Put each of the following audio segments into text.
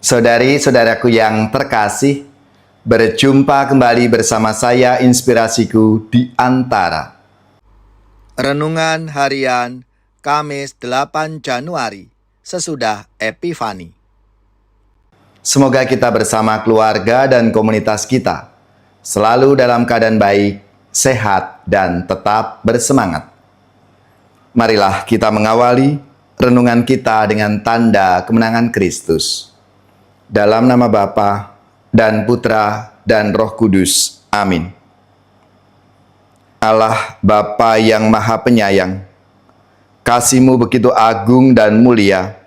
Saudari-saudaraku yang terkasih, berjumpa kembali bersama saya Inspirasiku di Antara. Renungan Harian Kamis 8 Januari sesudah Epifani. Semoga kita bersama keluarga dan komunitas kita selalu dalam keadaan baik, sehat, dan tetap bersemangat. Marilah kita mengawali renungan kita dengan tanda kemenangan Kristus. Dalam nama Bapa dan Putra dan Roh Kudus. Amin. Allah Bapa yang Maha Penyayang, kasih-Mu begitu agung dan mulia.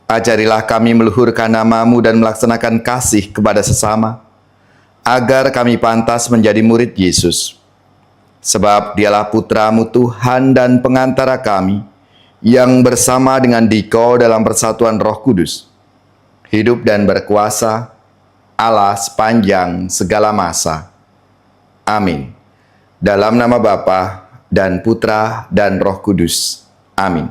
Ajarilah kami meluhurkan nama-Mu dan melaksanakan kasih kepada sesama, agar kami pantas menjadi murid Yesus. Sebab Dialah Putra-Mu Tuhan dan pengantara kami, yang bersama dengan Dikau dalam persatuan Roh Kudus, hidup dan berkuasa Allah sepanjang segala masa. Amin. Dalam nama Bapa dan Putra dan Roh Kudus. Amin.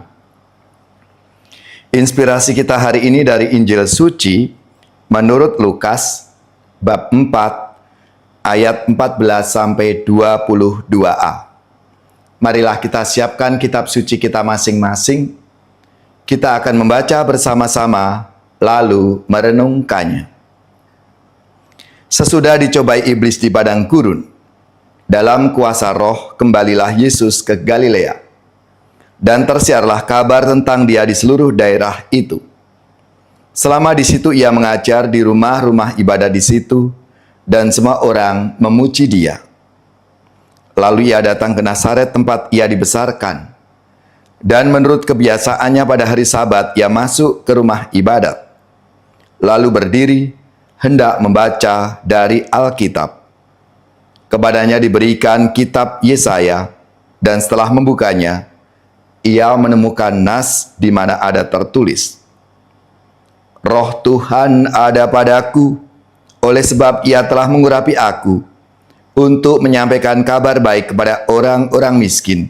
Inspirasi kita hari ini dari Injil Suci menurut Lukas bab 4 ayat 14 sampai 22a. Marilah kita siapkan kitab suci kita masing-masing. Kita akan membaca bersama-sama lalu merenungkannya. Sesudah dicobai iblis di padang gurun, dalam kuasa Roh kembalilah Yesus ke Galilea, dan tersiarlah kabar tentang Dia di seluruh daerah itu. Selama di situ Ia mengajar di rumah-rumah ibadah di situ, dan semua orang memuji Dia. Lalu Ia datang ke Nazaret tempat Ia dibesarkan, dan menurut kebiasaannya pada hari Sabat Ia masuk ke rumah ibadat. Lalu berdiri, hendak membaca dari Alkitab. Kepadanya diberikan kitab Yesaya, dan setelah membukanya, ia menemukan nas di mana ada tertulis, Roh Tuhan ada padaku, oleh sebab Ia telah mengurapi aku, untuk menyampaikan kabar baik kepada orang-orang miskin,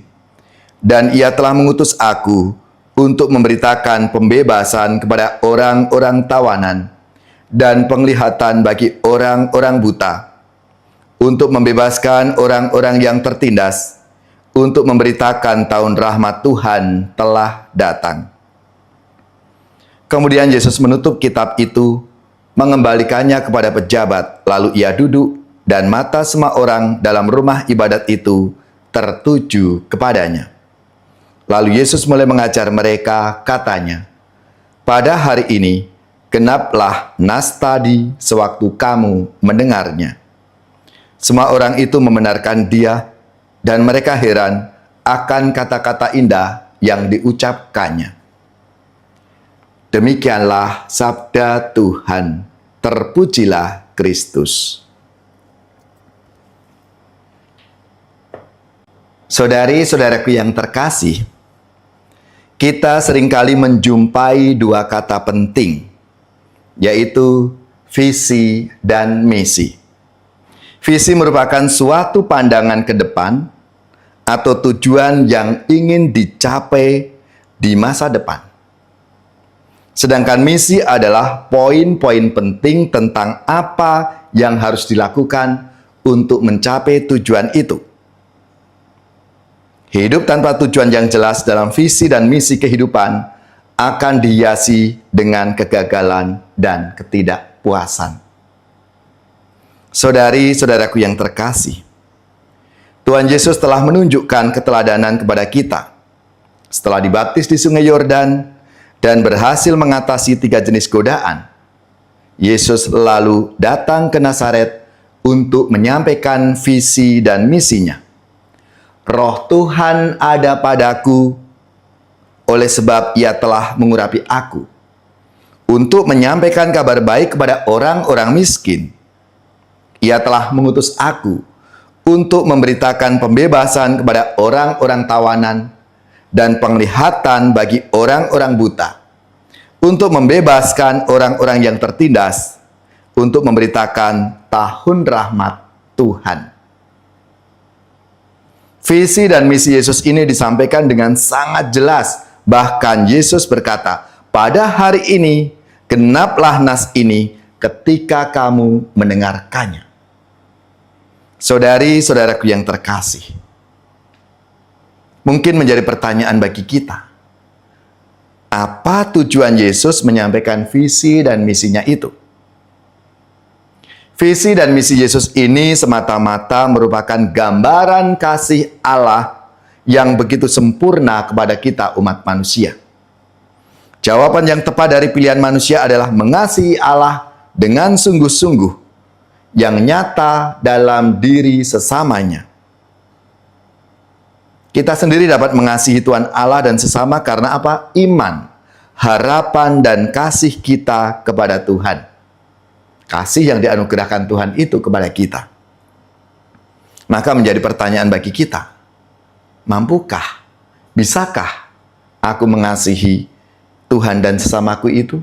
dan Ia telah mengutus aku, untuk memberitakan pembebasan kepada orang-orang tawanan dan penglihatan bagi orang-orang buta, untuk membebaskan orang-orang yang tertindas, untuk memberitakan tahun rahmat Tuhan telah datang. Kemudian Yesus menutup kitab itu, mengembalikannya kepada pejabat, lalu Ia duduk, dan mata semua orang dalam rumah ibadat itu tertuju kepadanya. Lalu Yesus mulai mengajar mereka, katanya, pada hari ini, genaplah nas tadi sewaktu kamu mendengarnya. Semua orang itu membenarkan Dia, dan mereka heran akan kata-kata indah yang diucapkannya. Demikianlah sabda Tuhan. Terpujilah Kristus. Saudari-saudaraku yang terkasih, kita seringkali menjumpai dua kata penting, yaitu visi dan misi. Visi merupakan suatu pandangan ke depan atau tujuan yang ingin dicapai di masa depan. Sedangkan misi adalah poin-poin penting tentang apa yang harus dilakukan untuk mencapai tujuan itu. Hidup tanpa tujuan yang jelas dalam visi dan misi kehidupan akan dihiasi dengan kegagalan dan ketidakpuasan. Saudari-saudaraku yang terkasih, Tuhan Yesus telah menunjukkan keteladanan kepada kita. Setelah dibaptis di Sungai Yordan dan berhasil mengatasi 3 jenis godaan, Yesus lalu datang ke Nazaret untuk menyampaikan visi dan misinya. Roh Tuhan ada padaku, oleh sebab Ia telah mengurapi aku, untuk menyampaikan kabar baik kepada orang-orang miskin. Ia telah mengutus aku, untuk memberitakan pembebasan kepada orang-orang tawanan, dan penglihatan bagi orang-orang buta, untuk membebaskan orang-orang yang tertindas, untuk memberitakan tahun rahmat Tuhan. Visi dan misi Yesus ini disampaikan dengan sangat jelas. Bahkan Yesus berkata, pada hari ini Genaplah nas ini ketika kamu mendengarkannya. Saudari-saudaraku yang terkasih, mungkin menjadi pertanyaan bagi kita, apa tujuan Yesus menyampaikan visi dan misinya itu? Visi dan misi Yesus ini semata-mata merupakan gambaran kasih Allah yang begitu sempurna kepada kita umat manusia. Jawaban yang tepat dari pilihan manusia adalah mengasihi Allah dengan sungguh-sungguh yang nyata dalam diri sesamanya. Kita sendiri dapat mengasihi Tuhan Allah dan sesama karena apa? Iman, harapan, dan kasih kita kepada Tuhan. Kasih yang dianugerahkan Tuhan itu kepada kita. Maka menjadi pertanyaan bagi kita, mampukah, bisakah aku mengasihi Tuhan dan sesamaku itu?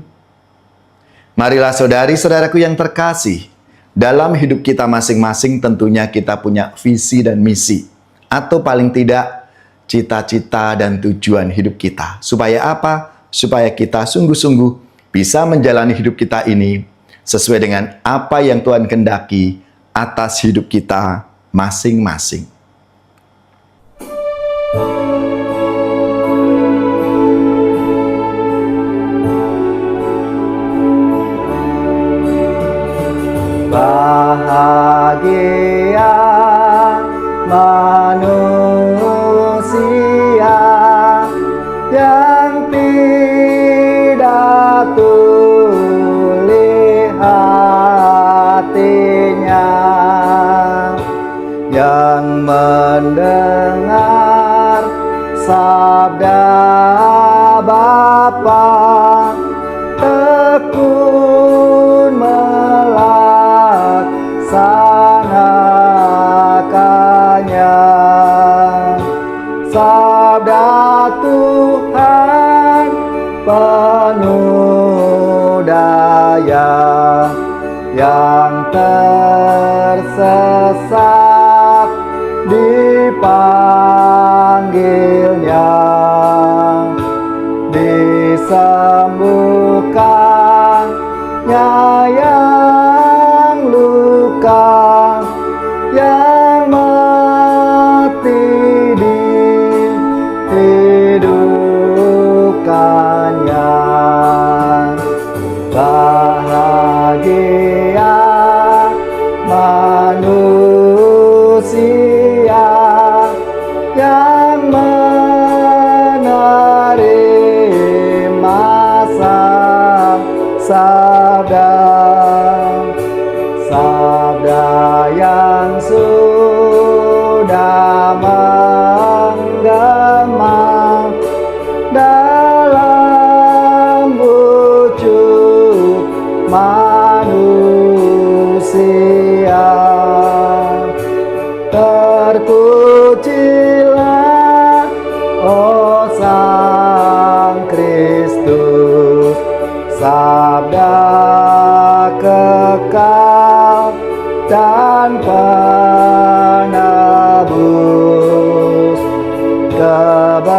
Marilah saudari-saudaraku yang terkasih, dalam hidup kita masing-masing tentunya kita punya visi dan misi, atau paling tidak cita-cita dan tujuan hidup kita. Supaya apa? Supaya kita sungguh-sungguh bisa menjalani hidup kita ini sesuai dengan apa yang Tuhan kehendaki atas hidup kita masing-masing. Bahagia manusia yang tidak tuli hatinya, yang mendengar sabda Bapa, tekun melaksanakannya. Sabda Tuhan penuh daya, yang tersesat dipanggilnya, disembuhkannya yang luka, yang mati dihidupkannya. Bahagia manusia yang menerima sabda yang sudah menggema dalam wujud manusia. Terpujilah, oh Sang Kristus, sabda kekal dan penebus, kebenaran,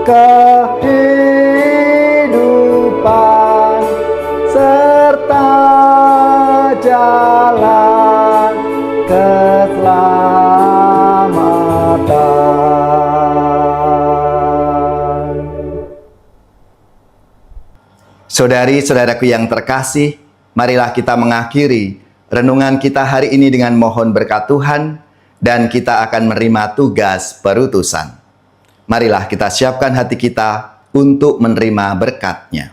kehidupan, serta jalan keselamatan. Saudari-saudaraku yang terkasih, marilah kita mengakhiri renungan kita hari ini dengan mohon berkat Tuhan, dan kita akan menerima tugas perutusan. Marilah kita siapkan hati kita untuk menerima berkat-Nya.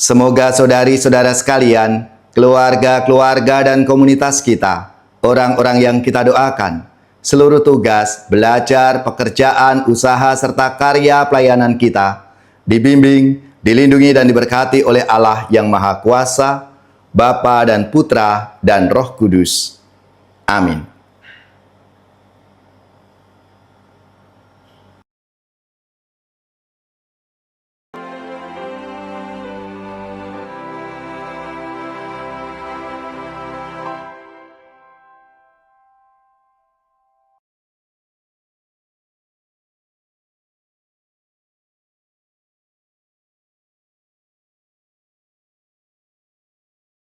Semoga saudari-saudara sekalian, keluarga-keluarga dan komunitas kita, orang-orang yang kita doakan, seluruh tugas, belajar, pekerjaan, usaha, serta karya pelayanan kita, dibimbing, dilindungi dan diberkati oleh Allah yang Maha Kuasa, Bapa dan Putra dan Roh Kudus. Amin.